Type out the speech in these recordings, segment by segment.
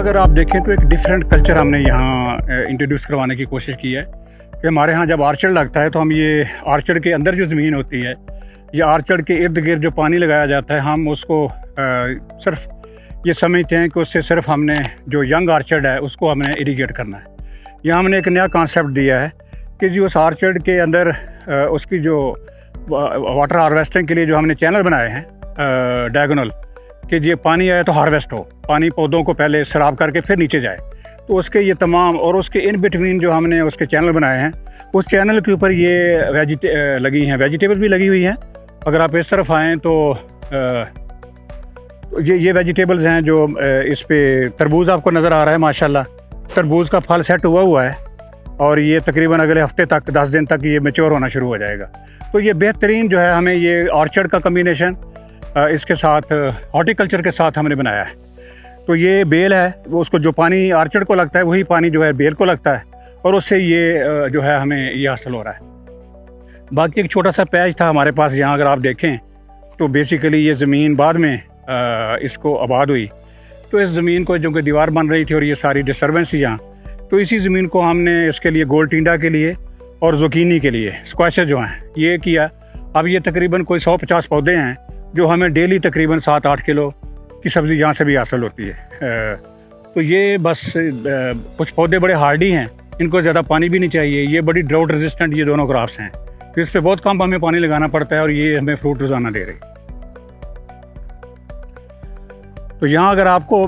अगर आप देखें तो एक डिफरेंट कल्चर हमने यहाँ इंट्रोड्यूस करवाने की कोशिश की है कि हमारे यहाँ जब आर्चर लगता है तो हम ये आर्चर के अंदर जो ज़मीन होती है या आर्चर के इर्द गिर्द जो पानी लगाया जाता है हम उसको सिर्फ ये समझते हैं कि उससे सिर्फ हमने जो यंग आर्चर्ड है उसको हमने इरीगेट करना है। यहाँ हमने एक नया कॉन्सेप्ट दिया है कि जी उस आर्चर्ड के अंदर उसकी जो वाटर हार्वेस्टिंग के लिए जो हमने चैनल बनाए हैं डायगोनल कि ये पानी आए तो हार्वेस्ट हो, पानी पौधों को पहले सराब करके फिर नीचे जाए, तो उसके ये तमाम और उसके इन बिटवीन जो हमने उसके चैनल बनाए हैं उस चैनल के ऊपर ये लगी हैं वेजिटेबल भी लगी हुई हैं। अगर आप इस तरफ आएँ तो ये वेजिटेबल्स हैं जो इस पे तरबूज आपको नज़र आ रहा है। माशाल्लाह तरबूज का फल सेट हुआ है और ये तकरीबन अगले हफ्ते तक 10 दिन तक ये मैच्योर होना शुरू हो जाएगा। तो ये बेहतरीन जो है हमें ये ऑर्चर्ड का कम्बिनेशन इसके साथ हॉर्टिकल्चर के साथ हमने बनाया है। तो ये बेल है, उसको जो पानी ऑर्चर्ड को लगता है वही पानी जो है बेल को लगता है और उससे ये जो है हमें ये हासिल हो रहा है। बाकी एक छोटा सा पैच था हमारे पास यहाँ, अगर आप देखें तो बेसिकली ये ज़मीन बाद में इसको आबाद हुई, तो इस ज़मीन को जो कि दीवार बन रही थी और ये सारी डिस्टर्बेंस थी यहाँ, तो इसी ज़मीन को हमने इसके लिए गोल टिंडा के लिए और ज़ुकीनी के लिए स्क्वैशेस जो हैं ये किया। अब ये तकरीबन कोई 150 पौधे हैं जो हमें डेली तकरीबन 7-8 किलो की सब्ज़ी यहाँ से भी हासिल होती है। तो ये बस कुछ पौधे बड़े हार्डी हैं, इनको ज़्यादा पानी भी नहीं चाहिए, ये बड़ी ड्राउट रेजिस्टेंट ये दोनों क्रॉप्स हैं, तो इस पर बहुत कम हमें पानी लगाना पड़ता है और ये हमें फ्रूट रोज़ाना दे रही। तो यहाँ अगर आपको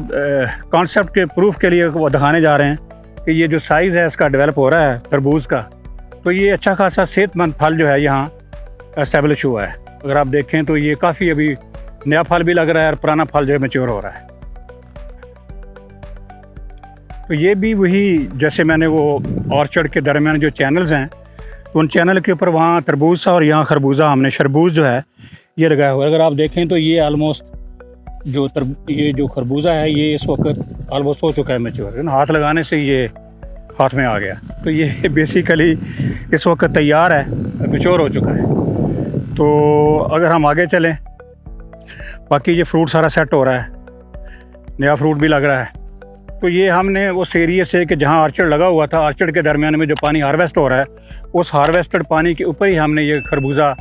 कॉन्सेप्ट के प्रूफ के लिए वो दिखाने जा रहे हैं कि ये जो साइज़ है इसका डेवलप हो रहा है तरबूज का, तो ये अच्छा खासा सेहतमंद फल जो है यहाँ एस्टेब्लिश हुआ है। अगर आप देखें तो ये काफ़ी अभी नया फल भी लग रहा है और पुराना फल जो है मैच्योर हो रहा है। तो ये भी वही जैसे मैंने वो ऑर्चर्ड के दरमियान जो चैनल्स हैं तो उन चैनल के ऊपर वहाँ तरबूज था और यहाँ खरबूजा हमने शरबूज जो है ये लगाया हुआ है। अगर आप देखें तो ये आलमोस्ट ये जो खरबूजा है ये इस वक्त ऑलमोस्ट हो चुका है मैच्योर, हाथ लगाने से ये हाथ में आ गया, तो ये बेसिकली इस वक्त तैयार है, मैच्योर हो चुका है। तो अगर हम आगे चलें, बाकी ये फ्रूट सारा सेट हो रहा है, नया फ्रूट भी लग रहा है। तो ये हमने उस एरिया से कि जहाँ आर्चर्ड लगा हुआ था, आर्चर्ड के दरमियान में जो पानी हार्वेस्ट हो रहा है उस हार्वेस्टेड पानी के ऊपर ही हमने ये खरबूजा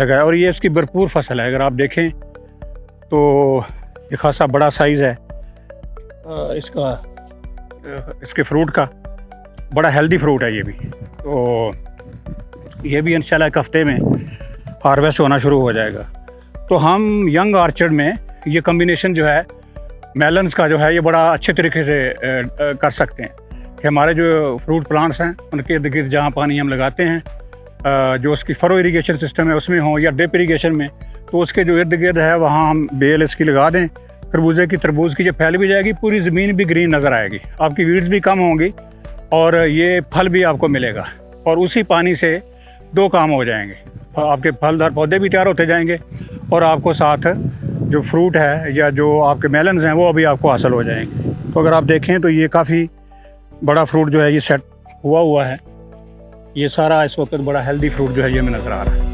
लगाया और ये इसकी भरपूर फसल है। अगर आप देखें तो ये खासा बड़ा साइज़ है इसके फ्रूट का, बड़ा हेल्दी फ्रूट है ये भी। तो ये भी इंशाल्लाह एक हफ्ते में हार्वेस्ट होना शुरू हो जाएगा। तो हम यंग आर्चर्ड में ये कम्बिनेशन जो है मेलन्स का जो है ये बड़ा अच्छे तरीके से कर सकते हैं कि हमारे जो फ्रूट प्लांट्स हैं उनके इर्द गिर्द जहाँ पानी हम लगाते हैं, जो उसकी फरो इरीगेशन सिस्टम है उसमें हो या ड्रिप इरीगेशन में, तो उसके जो इर्द गिर्द है वहाँ हम बेल इसकी लगा दें, खरबूजे की तरबूज की जो फैल भी जाएगी, पूरी ज़मीन भी ग्रीन नज़र आएगी, आपकी वीड्स भी कम होंगी और ये फल भी आपको मिलेगा और उसी पानी से 2 काम हो जाएंगे, आपके फलदार पौधे भी तैयार होते जाएंगे और आपको साथ जो फ्रूट है या जो आपके मेलन्स हैं वो अभी आपको हासिल हो जाएंगे। तो अगर आप देखें तो ये काफ़ी बड़ा फ्रूट जो है ये सेट हुआ है, ये सारा इस वक्त बड़ा हेल्दी फ्रूट जो है ये हमें नज़र आ रहा है।